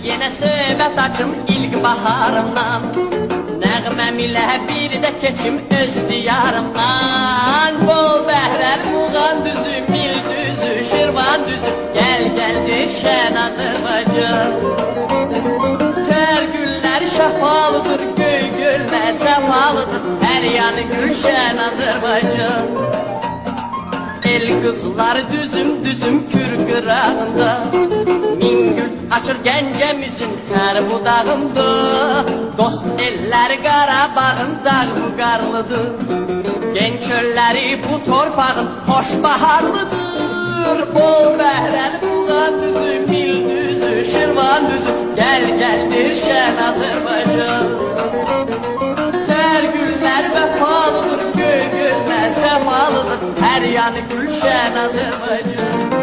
Yine söhbət açım ilk baharımdan, nəğməm ilə bir də keçim öz diyarımdan. Bol bəhrər, Muğan düzü, Mil düzü, Şirvan düzü, gəl düşən Azərbaycan. Tər güllər şəfalıdır, göy göllər səfalıdır, hər yanı gülşən Azərbaycan. El kızlar düzüm düzüm kür qırağında, min gül açır Gəncəmizin hər budağında. Dost ellər Qarabağın dağı qarlıdır, gen çölləri bu torpağın xoş baharlıdır. Bol bəhrəli Muğan düzü, Mil düzü, Şirvan düzü, gəl düşən Azərbaycan. Tər güllər vəfalıdır, göy göllər səfalıdır, hər yanı gülşən Azərbaycan.